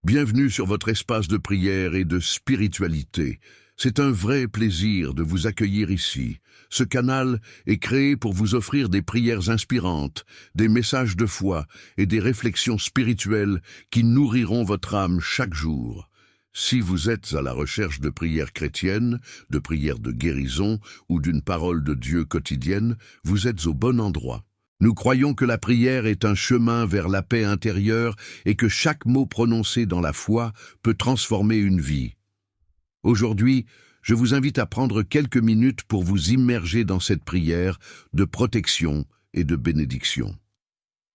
Bienvenue sur votre espace de prière et de spiritualité. C'est un vrai plaisir de vous accueillir ici. Ce canal est créé pour vous offrir des prières inspirantes, des messages de foi et des réflexions spirituelles qui nourriront votre âme chaque jour. Si vous êtes à la recherche de prières chrétiennes, de prières de guérison ou d'une parole de Dieu quotidienne, vous êtes au bon endroit. Nous croyons que la prière est un chemin vers la paix intérieure et que chaque mot prononcé dans la foi peut transformer une vie. Aujourd'hui, je vous invite à prendre quelques minutes pour vous immerger dans cette prière de protection et de bénédiction.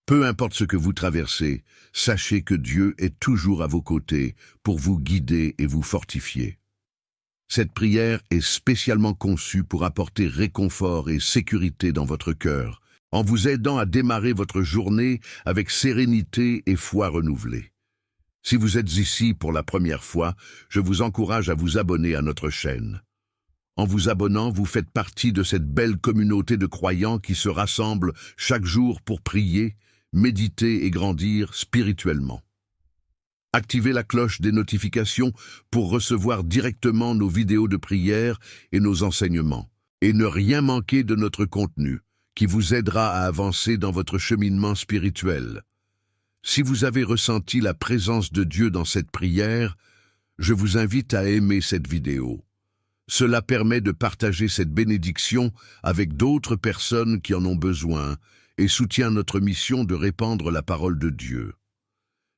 Peu importe ce que vous traversez, sachez que Dieu est toujours à vos côtés pour vous guider et vous fortifier. Cette prière est spécialement conçue pour apporter réconfort et sécurité dans votre cœur, en vous aidant à démarrer votre journée avec sérénité et foi renouvelée. Si vous êtes ici pour la première fois, je vous encourage à vous abonner à notre chaîne. En vous abonnant, vous faites partie de cette belle communauté de croyants qui se rassemblent chaque jour pour prier, méditer et grandir spirituellement. Activez la cloche des notifications pour recevoir directement nos vidéos de prière et nos enseignements, et ne rien manquer de notre contenu, qui vous aidera à avancer dans votre cheminement spirituel. Si vous avez ressenti la présence de Dieu dans cette prière, je vous invite à aimer cette vidéo. Cela permet de partager cette bénédiction avec d'autres personnes qui en ont besoin et soutient notre mission de répandre la parole de Dieu.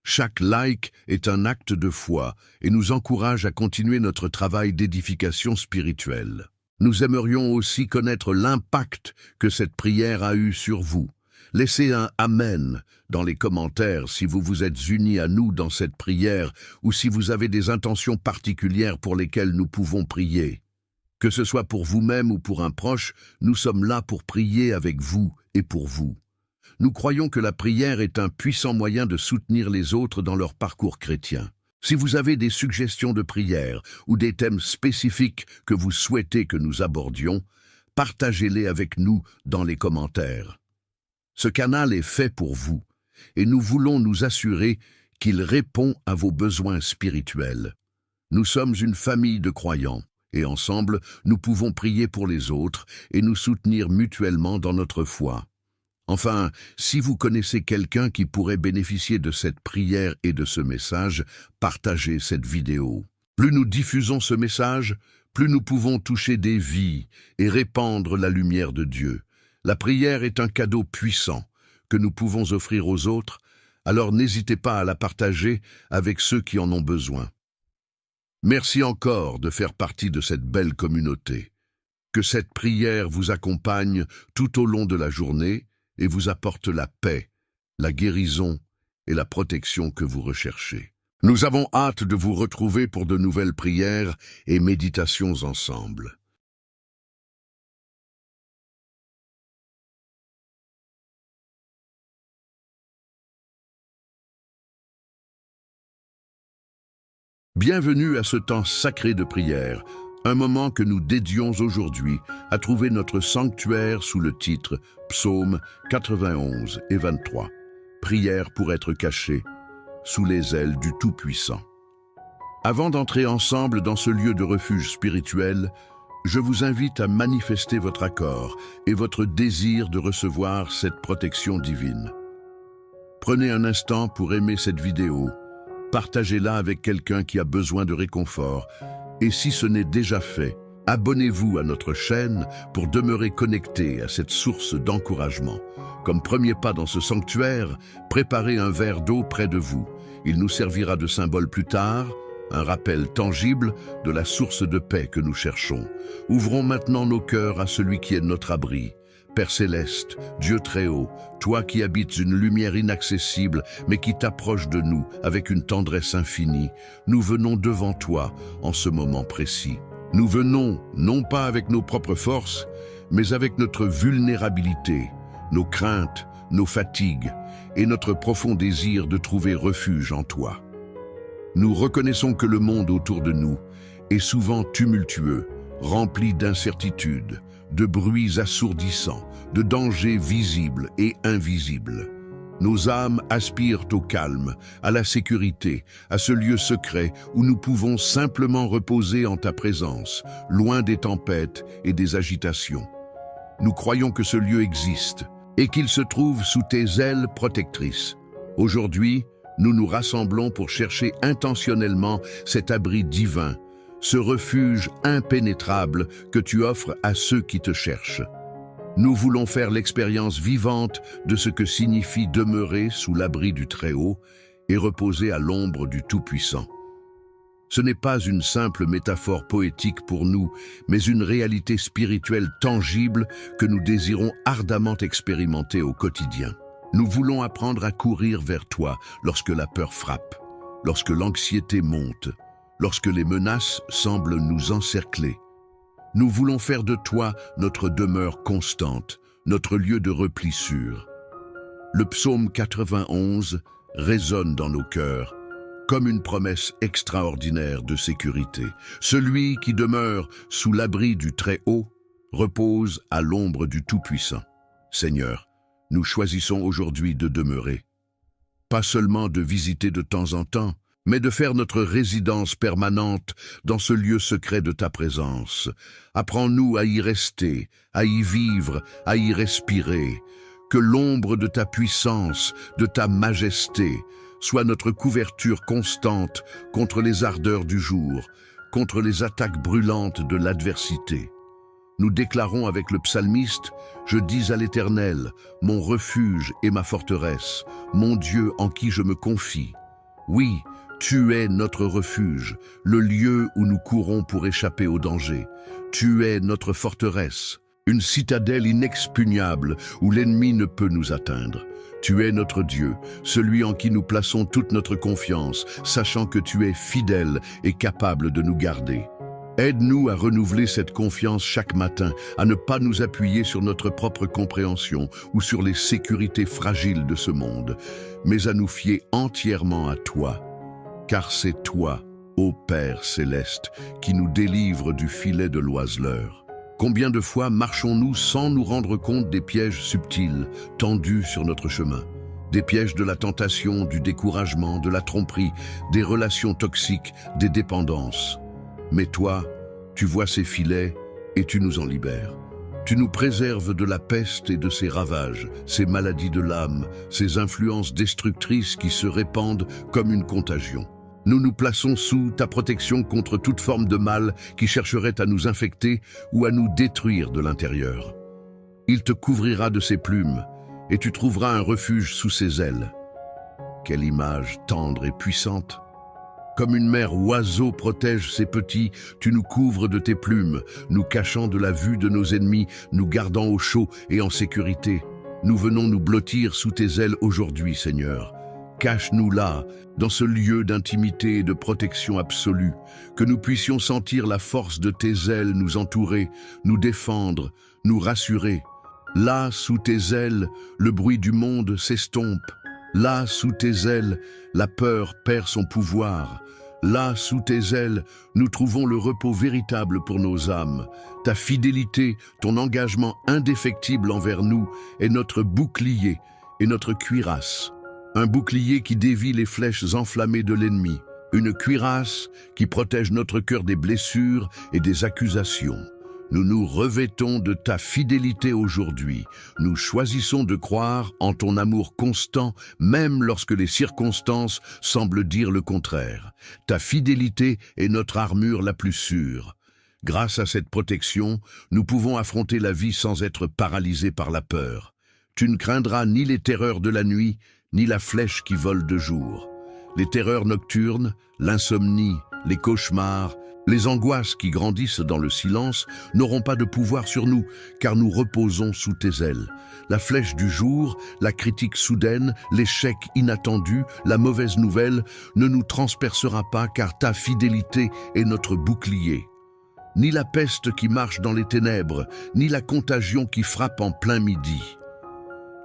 Chaque like est un acte de foi et nous encourage à continuer notre travail d'édification spirituelle. Nous aimerions aussi connaître l'impact que cette prière a eu sur vous. Laissez un « Amen » dans les commentaires si vous vous êtes unis à nous dans cette prière ou si vous avez des intentions particulières pour lesquelles nous pouvons prier. Que ce soit pour vous-même ou pour un proche, nous sommes là pour prier avec vous et pour vous. Nous croyons que la prière est un puissant moyen de soutenir les autres dans leur parcours chrétien. Si vous avez des suggestions de prière ou des thèmes spécifiques que vous souhaitez que nous abordions, partagez-les avec nous dans les commentaires. Ce canal est fait pour vous et nous voulons nous assurer qu'il répond à vos besoins spirituels. Nous sommes une famille de croyants et ensemble, nous pouvons prier pour les autres et nous soutenir mutuellement dans notre foi. Enfin, si vous connaissez quelqu'un qui pourrait bénéficier de cette prière et de ce message, partagez cette vidéo. Plus nous diffusons ce message, plus nous pouvons toucher des vies et répandre la lumière de Dieu. La prière est un cadeau puissant que nous pouvons offrir aux autres, alors n'hésitez pas à la partager avec ceux qui en ont besoin. Merci encore de faire partie de cette belle communauté. Que cette prière vous accompagne tout au long de la journée et vous apporte la paix, la guérison et la protection que vous recherchez. Nous avons hâte de vous retrouver pour de nouvelles prières et méditations ensemble. Bienvenue à ce temps sacré de prière, un moment que nous dédions aujourd'hui à trouver notre sanctuaire sous le titre Psaume 91 et 23. Prière pour être caché sous les ailes du Tout-Puissant. Avant d'entrer ensemble dans ce lieu de refuge spirituel, je vous invite à manifester votre accord et votre désir de recevoir cette protection divine. Prenez un instant pour aimer cette vidéo, partagez-la avec quelqu'un qui a besoin de réconfort, et si ce n'est déjà fait, abonnez-vous à notre chaîne pour demeurer connecté à cette source d'encouragement. Comme premier pas dans ce sanctuaire, préparez un verre d'eau près de vous. Il nous servira de symbole plus tard, un rappel tangible de la source de paix que nous cherchons. Ouvrons maintenant nos cœurs à celui qui est notre abri. Père céleste, Dieu très haut, toi qui habites une lumière inaccessible, mais qui t'approche de nous avec une tendresse infinie, nous venons devant toi en ce moment précis. Nous venons, non pas avec nos propres forces, mais avec notre vulnérabilité, nos craintes, nos fatigues et notre profond désir de trouver refuge en toi. Nous reconnaissons que le monde autour de nous est souvent tumultueux, rempli d'incertitudes, de bruits assourdissants, de dangers visibles et invisibles. Nos âmes aspirent au calme, à la sécurité, à ce lieu secret où nous pouvons simplement reposer en ta présence, loin des tempêtes et des agitations. Nous croyons que ce lieu existe et qu'il se trouve sous tes ailes protectrices. Aujourd'hui, nous nous rassemblons pour chercher intentionnellement cet abri divin, ce refuge impénétrable que tu offres à ceux qui te cherchent. Nous voulons faire l'expérience vivante de ce que signifie demeurer sous l'abri du Très-Haut et reposer à l'ombre du Tout-Puissant. Ce n'est pas une simple métaphore poétique pour nous, mais une réalité spirituelle tangible que nous désirons ardemment expérimenter au quotidien. Nous voulons apprendre à courir vers toi lorsque la peur frappe, lorsque l'anxiété monte, lorsque les menaces semblent nous encercler. Nous voulons faire de toi notre demeure constante, notre lieu de repli sûr. Le psaume 91 résonne dans nos cœurs, comme une promesse extraordinaire de sécurité. Celui qui demeure sous l'abri du Très-Haut repose à l'ombre du Tout-Puissant. Seigneur, nous choisissons aujourd'hui de demeurer, pas seulement de visiter de temps en temps, mais de faire notre résidence permanente dans ce lieu secret de ta présence. Apprends-nous à y rester, à y vivre, à y respirer. Que l'ombre de ta puissance, de ta majesté, soit notre couverture constante contre les ardeurs du jour, contre les attaques brûlantes de l'adversité. Nous déclarons avec le psalmiste, « Je dis à l'Éternel, mon refuge et ma forteresse, mon Dieu en qui je me confie. » Oui, tu es notre refuge, le lieu où nous courons pour échapper au danger. Tu es notre forteresse, une citadelle inexpugnable où l'ennemi ne peut nous atteindre. Tu es notre Dieu, celui en qui nous plaçons toute notre confiance, sachant que tu es fidèle et capable de nous garder. Aide-nous à renouveler cette confiance chaque matin, à ne pas nous appuyer sur notre propre compréhension ou sur les sécurités fragiles de ce monde, mais à nous fier entièrement à toi. Car c'est toi, ô Père céleste, qui nous délivre du filet de l'oiseleur. Combien de fois marchons-nous sans nous rendre compte des pièges subtils tendus sur notre chemin? Des pièges de la tentation, du découragement, de la tromperie, des relations toxiques, des dépendances. Mais toi, tu vois ces filets et tu nous en libères. Tu nous préserves de la peste et de ses ravages, ces maladies de l'âme, ces influences destructrices qui se répandent comme une contagion. Nous nous plaçons sous ta protection contre toute forme de mal qui chercherait à nous infecter ou à nous détruire de l'intérieur. Il te couvrira de ses plumes et tu trouveras un refuge sous ses ailes. Quelle image tendre et puissante! Comme une mère oiseau protège ses petits, tu nous couvres de tes plumes, nous cachant de la vue de nos ennemis, nous gardant au chaud et en sécurité. Nous venons nous blottir sous tes ailes aujourd'hui, Seigneur. Cache-nous là, dans ce lieu d'intimité et de protection absolue, que nous puissions sentir la force de tes ailes nous entourer, nous défendre, nous rassurer. Là, sous tes ailes, le bruit du monde s'estompe. Là, sous tes ailes, la peur perd son pouvoir. Là, sous tes ailes, nous trouvons le repos véritable pour nos âmes. Ta fidélité, ton engagement indéfectible envers nous est notre bouclier et notre cuirasse. Un bouclier qui dévie les flèches enflammées de l'ennemi. Une cuirasse qui protège notre cœur des blessures et des accusations. Nous nous revêtons de ta fidélité aujourd'hui. Nous choisissons de croire en ton amour constant, même lorsque les circonstances semblent dire le contraire. Ta fidélité est notre armure la plus sûre. Grâce à cette protection, nous pouvons affronter la vie sans être paralysés par la peur. Tu ne craindras ni les terreurs de la nuit, ni la flèche qui vole de jour. Les terreurs nocturnes, l'insomnie, les cauchemars, les angoisses qui grandissent dans le silence n'auront pas de pouvoir sur nous, car nous reposons sous tes ailes. La flèche du jour, la critique soudaine, l'échec inattendu, la mauvaise nouvelle ne nous transpercera pas, car ta fidélité est notre bouclier. Ni la peste qui marche dans les ténèbres, ni la contagion qui frappe en plein midi.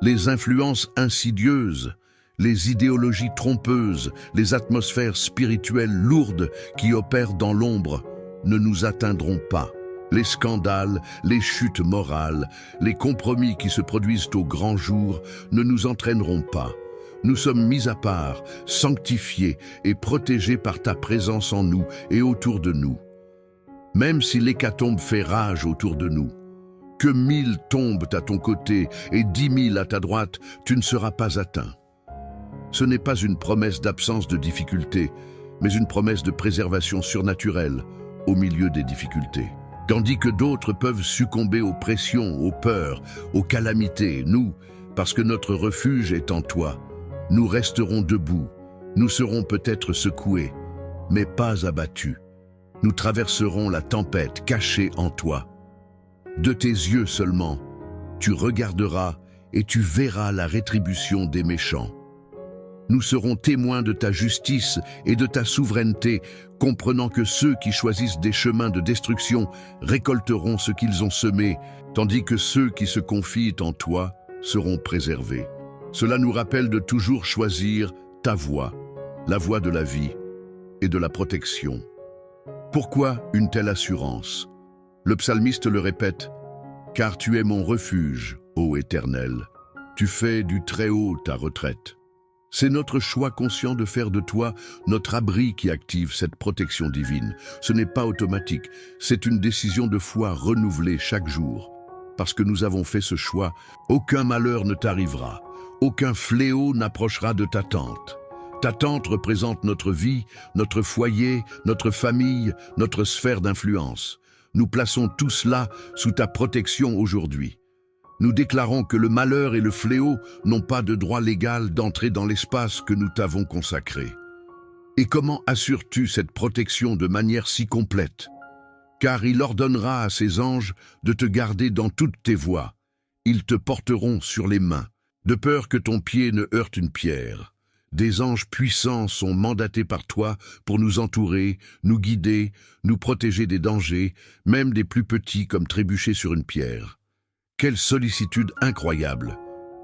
Les influences insidieuses, les idéologies trompeuses, les atmosphères spirituelles lourdes qui opèrent dans l'ombre ne nous atteindront pas. Les scandales, les chutes morales, les compromis qui se produisent au grand jour ne nous entraîneront pas. Nous sommes mis à part, sanctifiés et protégés par ta présence en nous et autour de nous. Même si l'hécatombe fait rage autour de nous, que 1000 tombent à ton côté et 10 000 à ta droite, tu ne seras pas atteint. Ce n'est pas une promesse d'absence de difficultés, mais une promesse de préservation surnaturelle au milieu des difficultés. Tandis que d'autres peuvent succomber aux pressions, aux peurs, aux calamités, nous, parce que notre refuge est en toi, nous resterons debout, nous serons peut-être secoués, mais pas abattus. Nous traverserons la tempête cachée en toi. De tes yeux seulement, tu regarderas et tu verras la rétribution des méchants. Nous serons témoins de ta justice et de ta souveraineté, comprenant que ceux qui choisissent des chemins de destruction récolteront ce qu'ils ont semé, tandis que ceux qui se confient en toi seront préservés. Cela nous rappelle de toujours choisir ta voie, la voie de la vie et de la protection. Pourquoi une telle assurance? Le psalmiste le répète, « Car tu es mon refuge, ô Éternel, tu fais du Très-Haut ta retraite. » C'est notre choix conscient de faire de toi notre abri qui active cette protection divine. Ce n'est pas automatique, c'est une décision de foi renouvelée chaque jour. Parce que nous avons fait ce choix, aucun malheur ne t'arrivera, aucun fléau n'approchera de ta tente. Ta tente représente notre vie, notre foyer, notre famille, notre sphère d'influence. Nous plaçons tout cela sous ta protection aujourd'hui. Nous déclarons que le malheur et le fléau n'ont pas de droit légal d'entrer dans l'espace que nous t'avons consacré. Et comment assures-tu cette protection de manière si complète? Car il ordonnera à ses anges de te garder dans toutes tes voies. Ils te porteront sur les mains, de peur que ton pied ne heurte une pierre. Des anges puissants sont mandatés par toi pour nous entourer, nous guider, nous protéger des dangers, même des plus petits comme trébucher sur une pierre. Quelle sollicitude incroyable!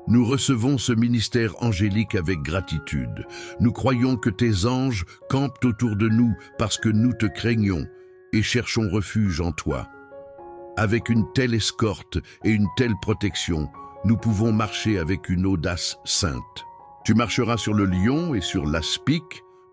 Nous recevons ce ministère angélique avec gratitude. Nous croyons que tes anges campent autour de nous parce que nous te craignons et cherchons refuge en toi. Avec une telle escorte et une telle protection, nous pouvons marcher avec une audace sainte. Tu marcheras sur le lion et sur l'aspic,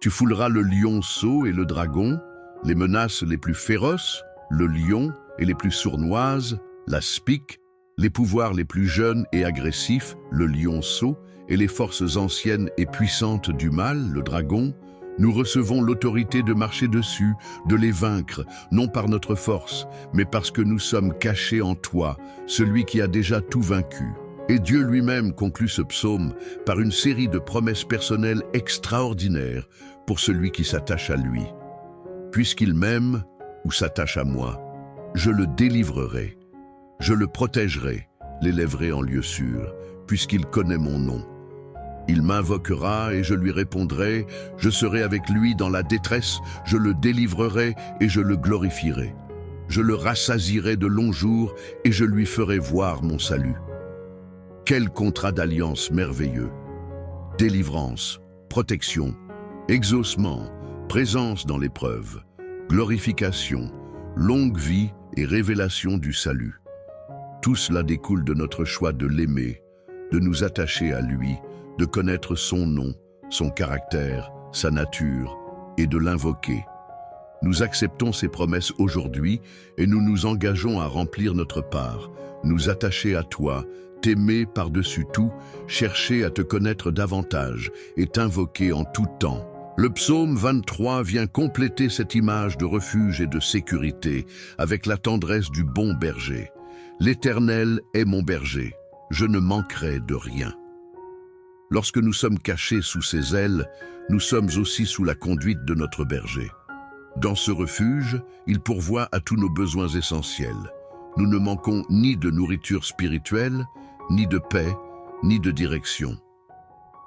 tu fouleras le lionceau et le dragon, les menaces les plus féroces, le lion et les plus sournoises, l'aspic, les pouvoirs les plus jeunes et agressifs, le lionceau, et les forces anciennes et puissantes du mal, le dragon. Nous recevons l'autorité de marcher dessus, de les vaincre, non par notre force, mais parce que nous sommes cachés en toi, celui qui a déjà tout vaincu. Et Dieu lui-même conclut ce psaume par une série de promesses personnelles extraordinaires pour celui qui s'attache à lui. Puisqu'il m'aime ou s'attache à moi, je le délivrerai, je le protégerai, l'élèverai en lieu sûr, puisqu'il connaît mon nom. Il m'invoquera et je lui répondrai, je serai avec lui dans la détresse, je le délivrerai et je le glorifierai. Je le rassasierai de longs jours et je lui ferai voir mon salut. Quel contrat d'alliance merveilleux! Délivrance, protection, exaucement, présence dans l'épreuve, glorification, longue vie et révélation du salut. Tout cela découle de notre choix de l'aimer, de nous attacher à lui, de connaître son nom, son caractère, sa nature et de l'invoquer. Nous acceptons ces promesses aujourd'hui et nous nous engageons à remplir notre part, nous attacher à toi, t'aimer par-dessus tout, chercher à te connaître davantage et t'invoquer en tout temps. Le psaume 23 vient compléter cette image de refuge et de sécurité avec la tendresse du bon berger. L'Éternel est mon berger, je ne manquerai de rien. Lorsque nous sommes cachés sous ses ailes, nous sommes aussi sous la conduite de notre berger. Dans ce refuge, il pourvoit à tous nos besoins essentiels. Nous ne manquons ni de nourriture spirituelle, ni de paix, ni de direction.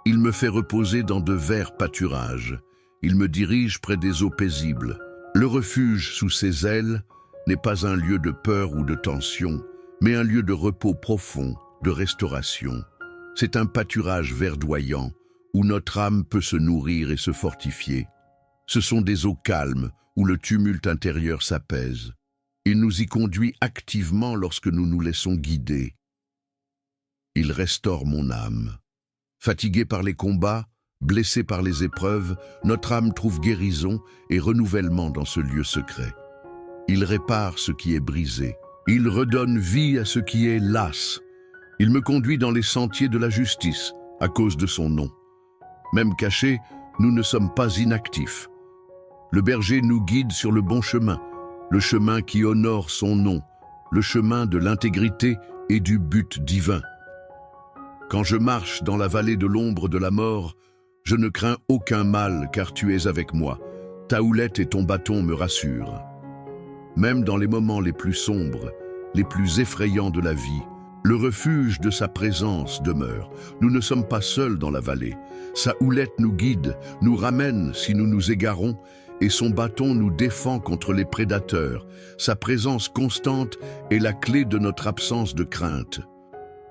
Il me fait reposer dans de verts pâturages. Il me dirige près des eaux paisibles. Le refuge sous ses ailes n'est pas un lieu de peur ou de tension, mais un lieu de repos profond, de restauration. C'est un pâturage verdoyant où notre âme peut se nourrir et se fortifier. Ce sont des eaux calmes où le tumulte intérieur s'apaise. Il nous y conduit activement lorsque nous nous laissons guider. Il restaure mon âme. Fatigué par les combats, blessé par les épreuves, notre âme trouve guérison et renouvellement dans ce lieu secret. Il répare ce qui est brisé. Il redonne vie à ce qui est las. Il me conduit dans les sentiers de la justice, à cause de son nom. Même cachés, nous ne sommes pas inactifs. Le berger nous guide sur le bon chemin, le chemin qui honore son nom, le chemin de l'intégrité et du but divin. Quand je marche dans la vallée de l'ombre de la mort, je ne crains aucun mal car tu es avec moi. Ta houlette et ton bâton me rassurent. Même dans les moments les plus sombres, les plus effrayants de la vie, le refuge de sa présence demeure. Nous ne sommes pas seuls dans la vallée. Sa houlette nous guide, nous ramène si nous nous égarons, et son bâton nous défend contre les prédateurs. Sa présence constante est la clé de notre absence de crainte.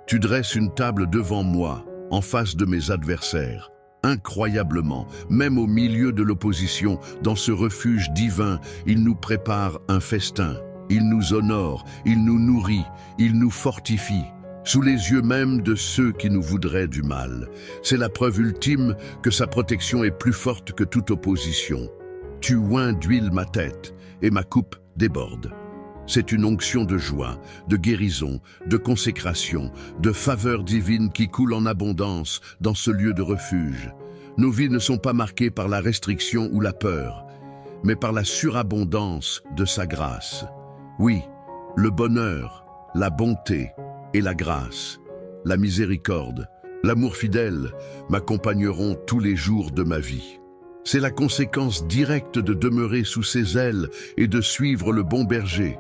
Tu dresses une table devant moi, en face de mes adversaires. Incroyablement, même au milieu de l'opposition, dans ce refuge divin, il nous prépare un festin. Il nous honore, il nous nourrit, il nous fortifie, sous les yeux même de ceux qui nous voudraient du mal. C'est la preuve ultime que sa protection est plus forte que toute opposition. Tu oins d'huile ma tête, et ma coupe déborde. C'est une onction de joie, de guérison, de consécration, de faveur divine qui coule en abondance dans ce lieu de refuge. Nos vies ne sont pas marquées par la restriction ou la peur, mais par la surabondance de sa grâce. Oui, le bonheur, la bonté et la grâce, la miséricorde, l'amour fidèle m'accompagneront tous les jours de ma vie. C'est la conséquence directe de demeurer sous ses ailes et de suivre le bon berger.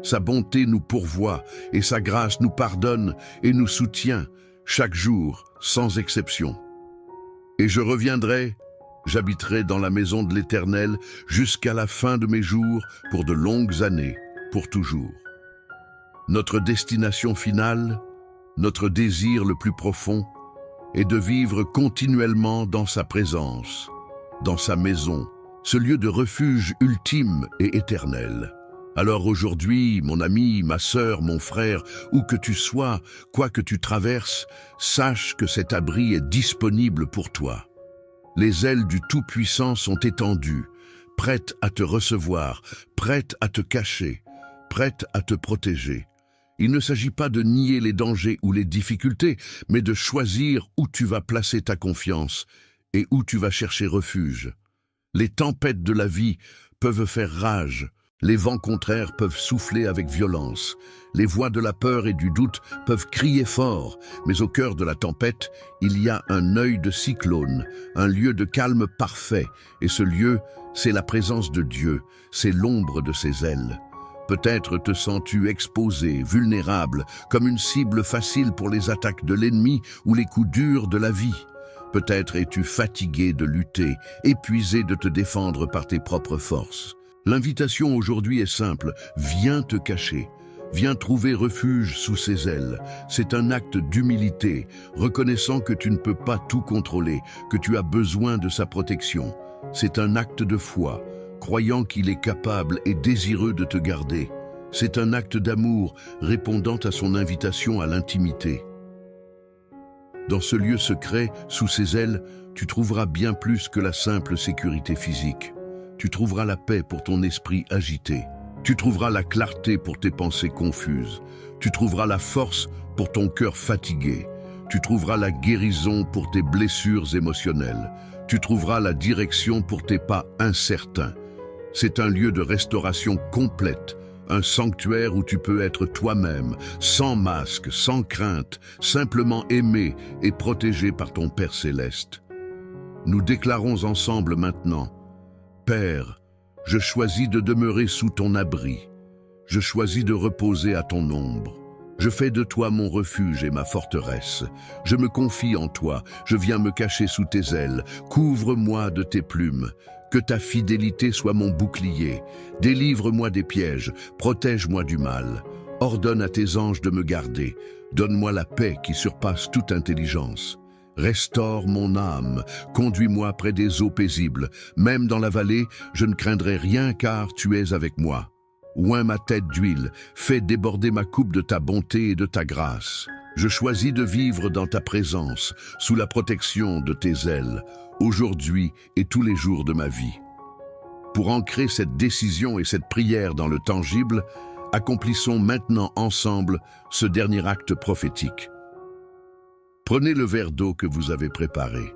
Sa bonté nous pourvoit et sa grâce nous pardonne et nous soutient chaque jour, sans exception. Et je reviendrai, j'habiterai dans la maison de l'Éternel jusqu'à la fin de mes jours pour de longues années. Pour toujours. Notre destination finale, notre désir le plus profond, est de vivre continuellement dans sa présence, dans sa maison, ce lieu de refuge ultime et éternel. Alors aujourd'hui, mon ami, ma sœur, mon frère, où que tu sois, quoi que tu traverses, sache que cet abri est disponible pour toi. Les ailes du Tout-Puissant sont étendues, prêtes à te recevoir, prêtes à te cacher, prête à te protéger. Il ne s'agit pas de nier les dangers ou les difficultés, mais de choisir où tu vas placer ta confiance et où tu vas chercher refuge. Les tempêtes de la vie peuvent faire rage, les vents contraires peuvent souffler avec violence, les voix de la peur et du doute peuvent crier fort, mais au cœur de la tempête, il y a un œil de cyclone, un lieu de calme parfait, et ce lieu, c'est la présence de Dieu, c'est l'ombre de ses ailes. Peut-être te sens-tu exposé, vulnérable, comme une cible facile pour les attaques de l'ennemi ou les coups durs de la vie. Peut-être es-tu fatigué de lutter, épuisé de te défendre par tes propres forces. L'invitation aujourd'hui est simple, viens te cacher. Viens trouver refuge sous ses ailes. C'est un acte d'humilité, reconnaissant que tu ne peux pas tout contrôler, que tu as besoin de sa protection. C'est un acte de foi, croyant qu'il est capable et désireux de te garder. C'est un acte d'amour, répondant à son invitation à l'intimité. Dans ce lieu secret, sous ses ailes, tu trouveras bien plus que la simple sécurité physique. Tu trouveras la paix pour ton esprit agité. Tu trouveras la clarté pour tes pensées confuses. Tu trouveras la force pour ton cœur fatigué. Tu trouveras la guérison pour tes blessures émotionnelles. Tu trouveras la direction pour tes pas incertains. C'est un lieu de restauration complète, un sanctuaire où tu peux être toi-même, sans masque, sans crainte, simplement aimé et protégé par ton Père céleste. Nous déclarons ensemble maintenant, Père, je choisis de demeurer sous ton abri. Je choisis de reposer à ton ombre. Je fais de toi mon refuge et ma forteresse. Je me confie en toi, je viens me cacher sous tes ailes. Couvre-moi de tes plumes. Que ta fidélité soit mon bouclier. Délivre-moi des pièges, protège-moi du mal. Ordonne à tes anges de me garder. Donne-moi la paix qui surpasse toute intelligence. Restaure mon âme, conduis-moi près des eaux paisibles. Même dans la vallée, je ne craindrai rien car tu es avec moi. Oins ma tête d'huile, fais déborder ma coupe de ta bonté et de ta grâce. Je choisis de vivre dans ta présence, sous la protection de tes ailes, aujourd'hui et tous les jours de ma vie. Pour ancrer cette décision et cette prière dans le tangible, accomplissons maintenant ensemble ce dernier acte prophétique. Prenez le verre d'eau que vous avez préparé.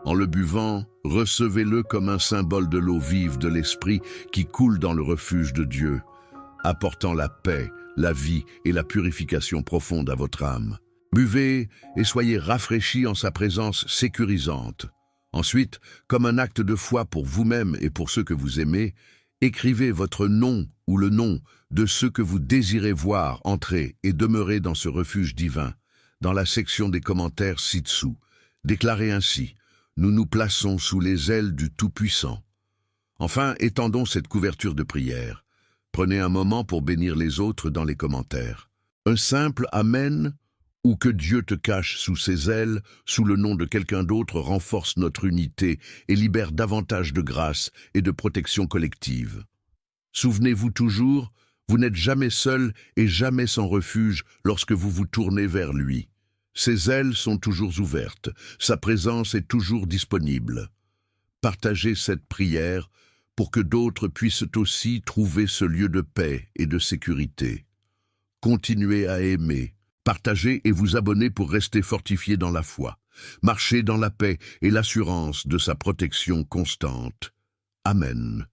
En le buvant, recevez-le comme un symbole de l'eau vive de l'Esprit qui coule dans le refuge de Dieu, apportant la paix, la vie et la purification profonde à votre âme. Buvez et soyez rafraîchis en sa présence sécurisante. Ensuite, comme un acte de foi pour vous-même et pour ceux que vous aimez, écrivez votre nom ou le nom de ceux que vous désirez voir entrer et demeurer dans ce refuge divin, dans la section des commentaires ci-dessous. Déclarez ainsi: nous nous plaçons sous les ailes du Tout-Puissant. Enfin, étendons cette couverture de prière. Prenez un moment pour bénir les autres dans les commentaires. Un simple Amen ou que Dieu te cache sous ses ailes, sous le nom de quelqu'un d'autre, renforce notre unité et libère davantage de grâce et de protection collective. Souvenez-vous toujours, vous n'êtes jamais seul et jamais sans refuge lorsque vous vous tournez vers lui. Ses ailes sont toujours ouvertes, sa présence est toujours disponible. Partagez cette prière pour que d'autres puissent aussi trouver ce lieu de paix et de sécurité. Continuez à aimer, partagez et vous abonnez pour rester fortifiés dans la foi. Marchez dans la paix et l'assurance de sa protection constante. Amen.